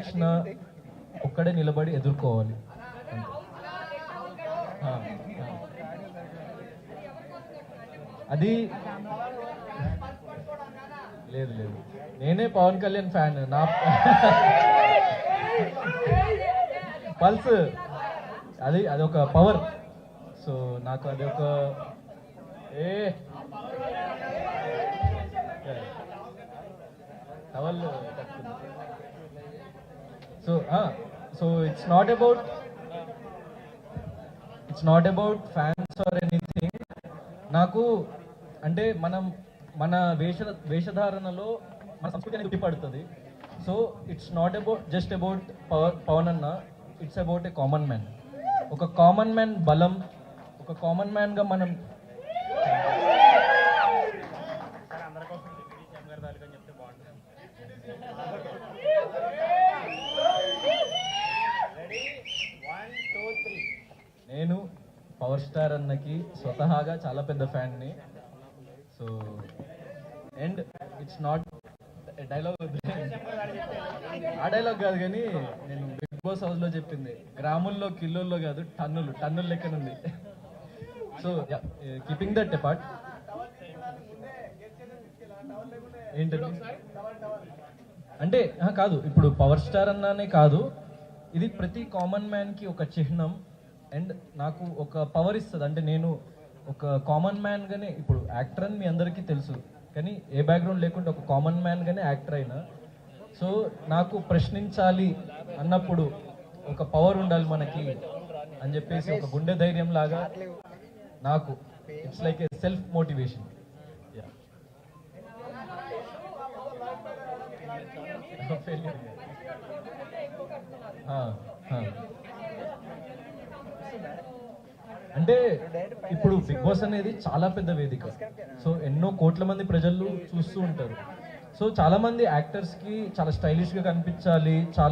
ఇచ్చినా ఒక్కడే నిలబడి ఎదుర్కోవాలి. అది లేదు లేదు, నేనే పవన్ కళ్యాణ్ ఫ్యాన్. నా పల్స్ అది ఒక పవర్. సో నాకు అది ఒక towel. So it's not about fans or anything. నాకు అంటే మన వేషధారణలో మన సంస్కృతి అనేది ఉట్టిపడుతుంది. So it's not just about Pawan అన్న, it's about a common man. ఒక కామన్ మ్యాన్ బలం, ఒక కామన్ మ్యాన్గా మనం నేను పవర్ స్టార్ అన్నకి స్వతహాగా చాలా పెద్ద ఫ్యాన్ని. So and it's not dialogue, ఆ డైలాగ్ కాదు కానీ నేను బిగ్ బాస్ హౌస్లో చెప్పింది, గ్రాముల్లో కిలోల్లో కాదు టన్నుల లెక్కనుంది. సో కీపింగ్ దట్ అపార్ట్, ఏంటంటే అంటే కాదు, ఇప్పుడు పవర్ స్టార్ అన్నానే కాదు, ఇది ప్రతి కామన్ మ్యాన్కి ఒక చిహ్నం. అండ్ నాకు ఒక పవర్ ఇస్తుంది. అంటే నేను ఒక కామన్ మ్యాన్గానే, ఇప్పుడు యాక్టర్ అని మీ అందరికీ తెలుసు, కానీ ఏ బ్యాక్గ్రౌండ్ లేకుండా ఒక కామన్ మ్యాన్గానే యాక్టర్ అయినా. సో నాకు ప్రశ్నించాలి అన్నప్పుడు ఒక పవర్ ఉండాలి మనకి అని చెప్పేసి ఒక గుండె ధైర్యం లాగా నాకు it's like a self motivation. అంటే ఇప్పుడు బిగ్ బాస్ అనేది చాలా పెద్ద వేదిక. సో ఎన్నో కోట్ల మంది ప్రజలు చూస్తూ ఉంటారు. సో చాలా మంది యాక్టర్స్ కి చాలా స్టైలిష్ గా కనిపించాలి, చాలా